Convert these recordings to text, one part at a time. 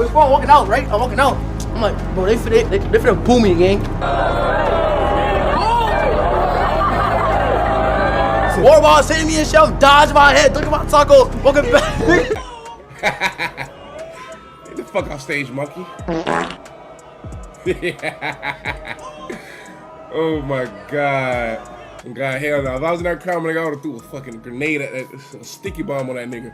Before I'm walking out, right? I'm walking out. I'm like, bro, they finna boo me, gang. Water balls hitting me and shell, dodge my head, look at my taco, walking back. Get the fuck off stage, monkey. Oh my god. God, hell no. If I was in that crowd, I would have threw a fucking grenade at a sticky bomb on that nigga.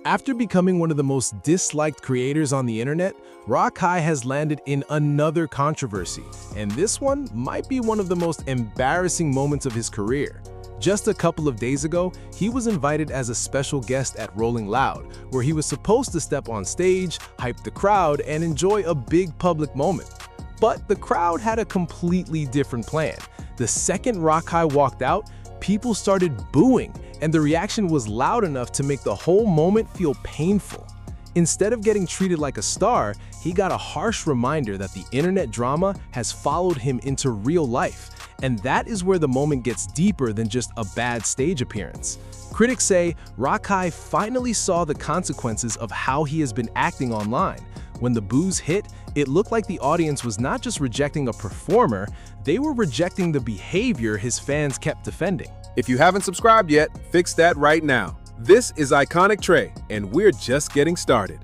After becoming one of the most disliked creators on the internet, Rakai has landed in another controversy, and this one might be one of the most embarrassing moments of his career. Just a couple of days ago, he was invited as a special guest at Rolling Loud, where he was supposed to step on stage, hype the crowd, and enjoy a big public moment. But the crowd had a completely different plan. The second Rakai walked out, people started booing, and the reaction was loud enough to make the whole moment feel painful. Instead of getting treated like a star, he got a harsh reminder that the internet drama has followed him into real life. And that is where the moment gets deeper than just a bad stage appearance. Critics say Rakai finally saw the consequences of how he has been acting online. When the boos hit, it looked like the audience was not just rejecting a performer, they were rejecting the behavior his fans kept defending. If you haven't subscribed yet, fix that right now. This is IconicTrey, and we're just getting started.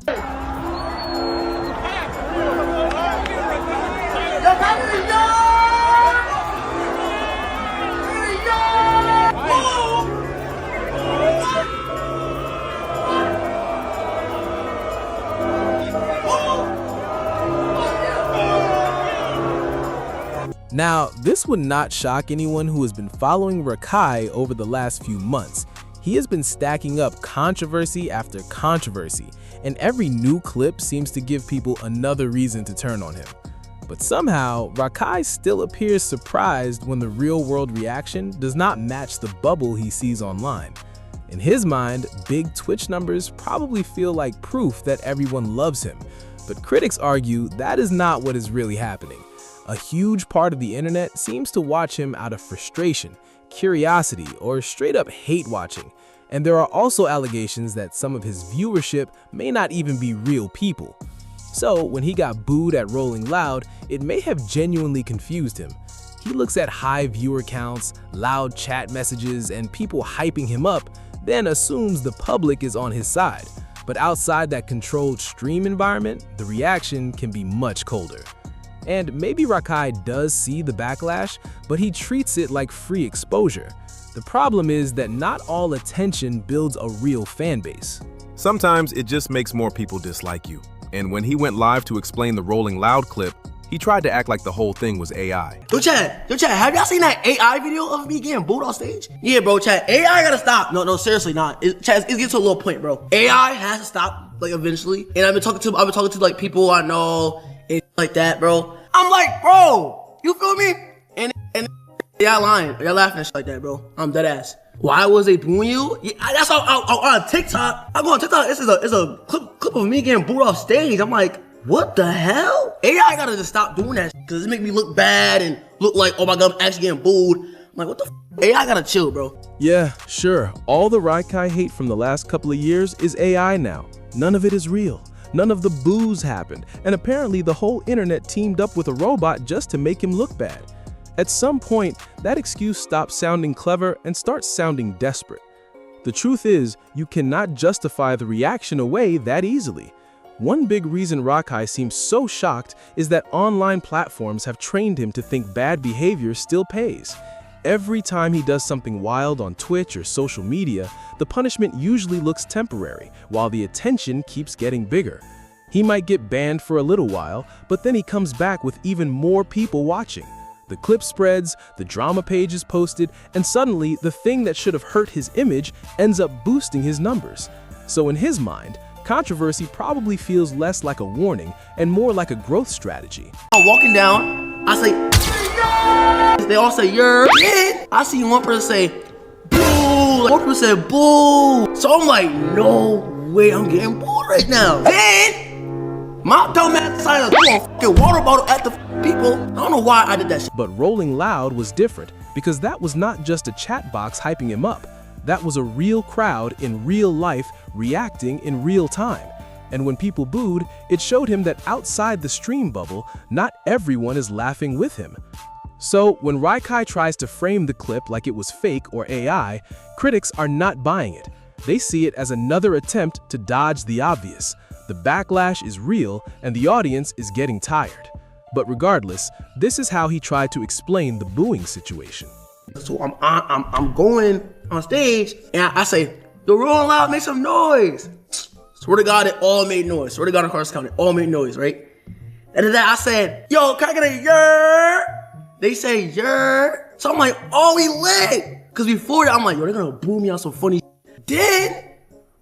Now, this would not shock anyone who has been following Rakai over the last few months. He has been stacking up controversy after controversy, and every new clip seems to give people another reason to turn on him. But somehow, Rakai still appears surprised when the real-world reaction does not match the bubble he sees online. In his mind, big Twitch numbers probably feel like proof that everyone loves him, but critics argue that is not what is really happening. A huge part of the internet seems to watch him out of frustration, curiosity, or straight-up hate watching. And there are also allegations that some of his viewership may not even be real people. So when he got booed at Rolling Loud, it may have genuinely confused him. He looks at high viewer counts, loud chat messages, and people hyping him up, then assumes the public is on his side. But outside that controlled stream environment, the reaction can be much colder. And maybe Rakai does see the backlash, but he treats it like free exposure. The problem is that not all attention builds a real fan base. Sometimes it just makes more people dislike you. And when he went live to explain the Rolling Loud clip, he tried to act like the whole thing was AI. Yo, chat, have y'all seen that AI video of me getting booed on stage? Yeah, bro, chat, AI gotta stop. No, seriously, not. Chat, it gets to a little point, bro. AI has to stop, like, eventually. And I've been talking to like people I know and like that, bro. I'm like, bro, you feel me? And y'all lying, y'all laughing and shit like that, bro. I'm dead ass. Why was they booing you? Yeah, that's how on TikTok. I go on TikTok. This is a clip of me getting booed off stage. I'm like, what the hell? AI gotta just stop doing that because it make me look bad and look like, oh my god, I'm actually getting booed. I'm like, what the f? AI gotta chill, bro. Yeah, sure. All the Rakai hate from the last couple of years is AI now. None of it is real. None of the boos happened, and apparently the whole internet teamed up with a robot just to make him look bad. At some point, that excuse stops sounding clever and starts sounding desperate. The truth is, you cannot justify the reaction away that easily. One big reason Rakai seems so shocked is that online platforms have trained him to think bad behavior still pays. Every time he does something wild on Twitch or social media, the punishment usually looks temporary, while the attention keeps getting bigger. He might get banned for a little while, but then he comes back with even more people watching. The clip spreads, the drama page is posted, and suddenly the thing that should have hurt his image ends up boosting his numbers. So in his mind, controversy probably feels less like a warning and more like a growth strategy. I'm walking down, I say, they all say, you're in. I see one person say, boo. One person said, boo. So I'm like, no way, I'm getting booed right now. Then, my dumb ass decided to throw a fucking water bottle at the people. I don't know why I did that shit. But Rolling Loud was different because that was not just a chat box hyping him up. That was a real crowd in real life reacting in real time. And when people booed, it showed him that outside the stream bubble, not everyone is laughing with him. So when Rakai tries to frame the clip like it was fake or AI, critics are not buying it. They see it as another attempt to dodge the obvious. The backlash is real and the audience is getting tired. But regardless, this is how he tried to explain the booing situation. So I'm going on stage and I say, the Rolling Loud, make some noise. Swear to God, it all made noise. Swear to God, in Carson County, it all made noise, right? And then I said, yo, can I get a yer? They say yer. So I'm like, oh, we lit. Because before that, I'm like, yo, they're gonna boo me on some funny shit. Then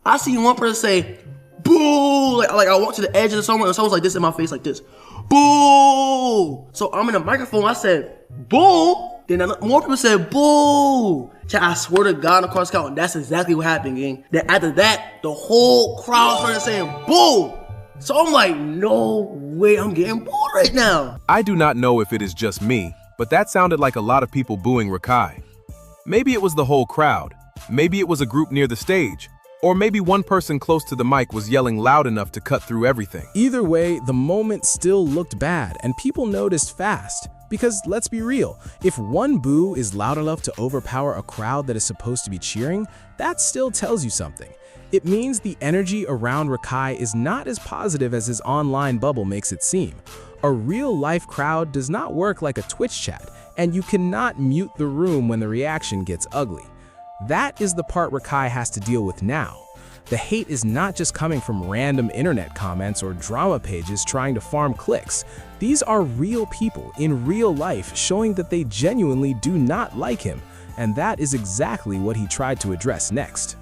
I see one person say, boo. Like I walked to the edge of someone and someone's like this in my face, like this. Boo. So I'm in the microphone, I said, boo. Then more people said, boo. I swear to God, across the count, that's exactly what happened, gang. Then after that, the whole crowd started saying, boo. So I'm like, no way, I'm getting booed right now. I do not know if it is just me, but that sounded like a lot of people booing Rakai. Maybe it was the whole crowd. Maybe it was a group near the stage. Or maybe one person close to the mic was yelling loud enough to cut through everything. Either way, the moment still looked bad, and people noticed fast. Because let's be real, if one boo is loud enough to overpower a crowd that is supposed to be cheering, that still tells you something. It means the energy around Rakai is not as positive as his online bubble makes it seem. A real-life crowd does not work like a Twitch chat, and you cannot mute the room when the reaction gets ugly. That is the part Rakai has to deal with now. The hate is not just coming from random internet comments or drama pages trying to farm clicks. These are real people in real life showing that they genuinely do not like him, and that is exactly what he tried to address next.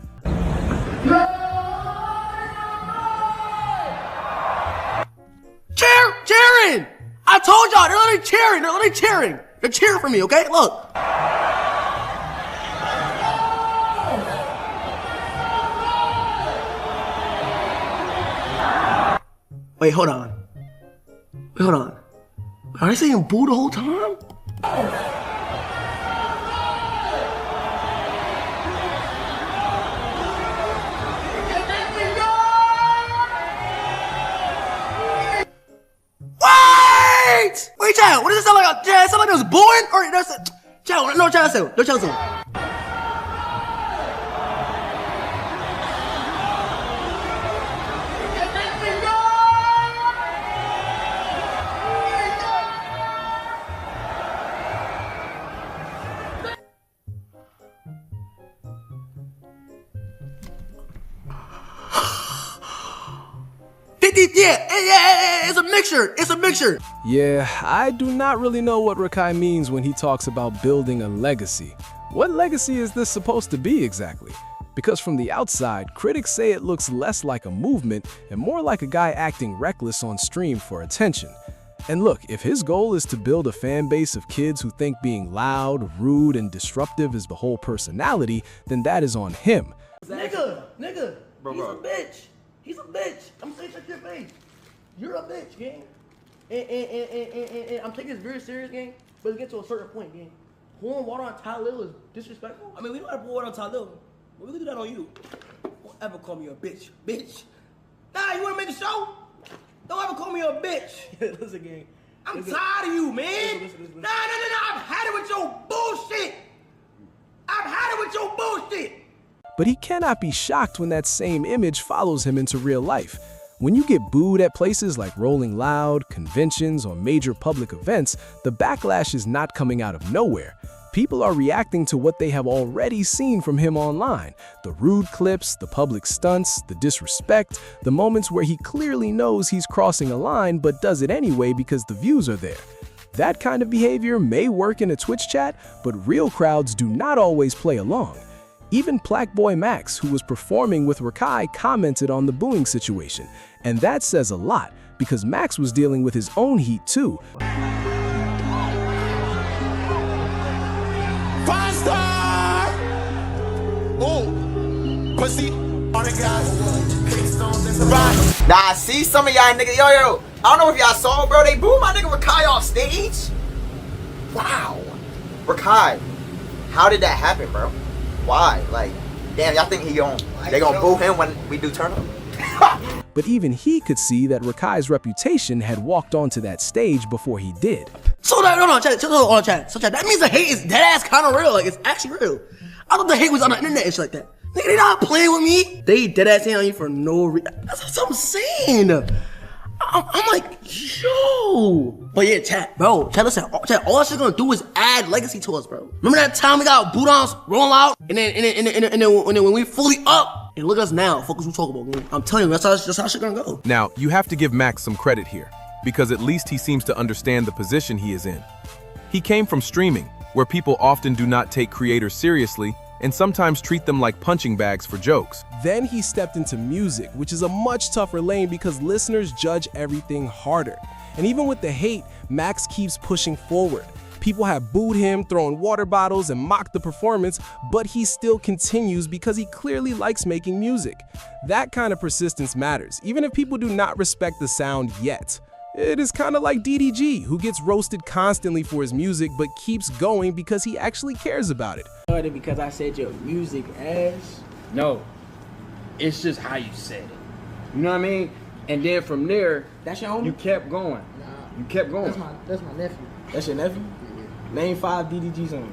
Cheering! I told y'all, they're literally cheering, They're cheering for me, okay? Look. Wait, hold on. Are they saying boo the whole time? Wait, child, what does it sound like? It sound like it was booing? Or that's it? Child, no, child, say. Yeah, it's a mixture. Yeah, I do not really know what Rakai means when he talks about building a legacy. What legacy is this supposed to be exactly? Because from the outside, critics say it looks less like a movement and more like a guy acting reckless on stream for attention. And look, if his goal is to build a fan base of kids who think being loud, rude, and disruptive is the whole personality, then that is on him. Nigga, he's a bitch. I'm saying shut your face. You're a bitch, gang. And I'm taking this very serious, gang, but it gets to a certain point, gang. Pouring water on Talil is disrespectful. I mean, we don't have to pour water on Talil. But we can do that on you. Don't ever call me a bitch. Nah, you wanna make a show? Don't ever call me a bitch. Listen, gang. I'm tired of you, man. Listen. Nah. I've had it with your bullshit. But he cannot be shocked when that same image follows him into real life. When you get booed at places like Rolling Loud, conventions, or major public events, the backlash is not coming out of nowhere. People are reacting to what they have already seen from him online. The rude clips, the public stunts, the disrespect, the moments where he clearly knows he's crossing a line but does it anyway because the views are there. That kind of behavior may work in a Twitch chat, but real crowds do not always play along. Even Black Boy Max, who was performing with Rakai, commented on the booing situation. And that says a lot, because Max was dealing with his own heat too. Five-star! Oh, pussy on the guys. Nah, I see some of y'all niggas. Yo, I don't know if y'all saw, bro. They booed my nigga Rakai off stage. Wow. Rakai, how did that happen, bro? Why? Like, Damn, y'all think they gonna boo him when we do turn up? But even he could see that Rakai's reputation had walked onto that stage before he did. So that, hold on, chat. So chat, that means the hate is dead ass kind of real. Like, it's actually real. I thought the hate was on the internet and shit like that. Nigga, they not playing with me. They dead ass hate on you for no reason. That's what I'm saying. I'm like, yo. But yeah, chat, listen, chat, all that shit's gonna do is add legacy to us, bro. Remember that time we got boot ons rolling out, and then when we fully up, and look at us now, fuck what you talk about, man. I'm telling you, that's how shit gonna go. Now, you have to give Max some credit here, because at least he seems to understand the position he is in. He came from streaming, where people often do not take creators seriously, and sometimes treat them like punching bags for jokes. Then he stepped into music, which is a much tougher lane because listeners judge everything harder. And even with the hate, Max keeps pushing forward. People have booed him, thrown water bottles, and mocked the performance, but he still continues because he clearly likes making music. That kind of persistence matters, even if people do not respect the sound yet. It is kind of like DDG, who gets roasted constantly for his music but keeps going because he actually cares about it. Because I said your music ass. No, it's just how you said it. You know what I mean? And then from there, That's your homie? you kept going. Nah. You kept going. That's my nephew. That's your nephew? Name 5 DDG songs.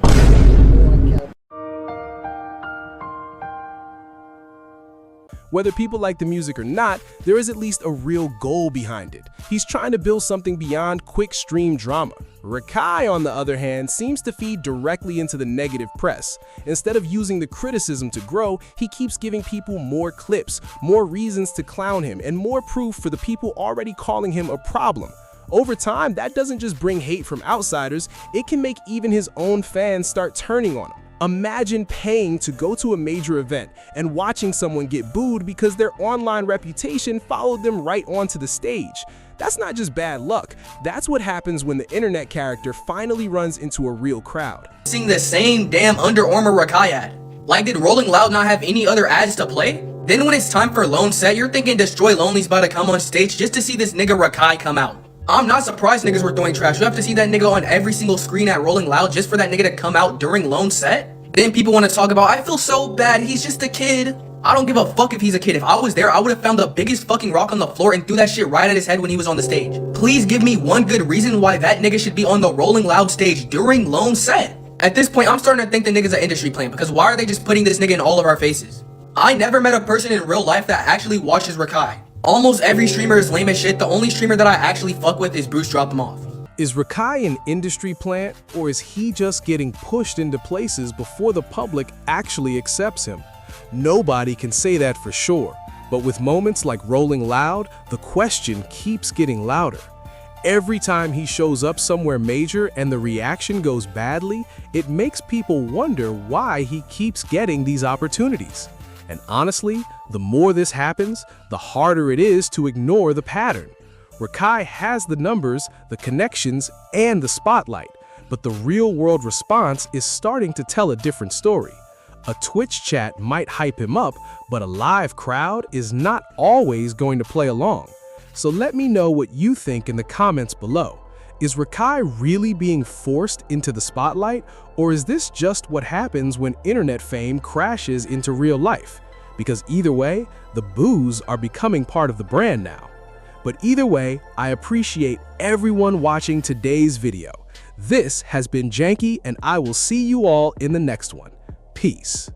Whether people like the music or not, there is at least a real goal behind it. He's trying to build something beyond quick stream drama. Rakai, on the other hand, seems to feed directly into the negative press. Instead of using the criticism to grow, he keeps giving people more clips, more reasons to clown him, and more proof for the people already calling him a problem. Over time, that doesn't just bring hate from outsiders, it can make even his own fans start turning on him. Imagine paying to go to a major event and watching someone get booed because their online reputation followed them right onto the stage. That's not just bad luck, that's what happens when the internet character finally runs into a real crowd. Seeing the same damn Under Armour Rakai ad. Like, did Rolling Loud not have any other ads to play? Then when it's time for Lone Set, you're thinking Destroy Lonely's about to come on stage just to see this nigga Rakai come out. I'm not surprised niggas were throwing trash. You have to see that nigga on every single screen at Rolling Loud just for that nigga to come out during Lone Set? Then people want to talk about, I feel so bad, he's just a kid. I don't give a fuck if he's a kid. If I was there, I would have found the biggest fucking rock on the floor and threw that shit right at his head when he was on the stage. Please give me one good reason why that nigga should be on the Rolling Loud stage during Lone Set. At this point, I'm starting to think the nigga's an industry plant, because why are they just putting this nigga in all of our faces? I never met a person in real life that actually watches Rakai. Almost every streamer is lame as shit. The only streamer that I actually fuck with is Bruce Drop Them Off. Is Rakai an industry plant, or is he just getting pushed into places before the public actually accepts him? Nobody can say that for sure, but with moments like Rolling Loud, the question keeps getting louder. Every time he shows up somewhere major and the reaction goes badly, it makes people wonder why he keeps getting these opportunities. And honestly, the more this happens, the harder it is to ignore the pattern. Rakai has the numbers, the connections, and the spotlight, but the real-world response is starting to tell a different story. A Twitch chat might hype him up, but a live crowd is not always going to play along. So let me know what you think in the comments below. Is Rakai really being forced into the spotlight, or is this just what happens when internet fame crashes into real life? Because either way, the boos are becoming part of the brand now. But either way, I appreciate everyone watching today's video. This has been Janky, and I will see you all in the next one. Peace.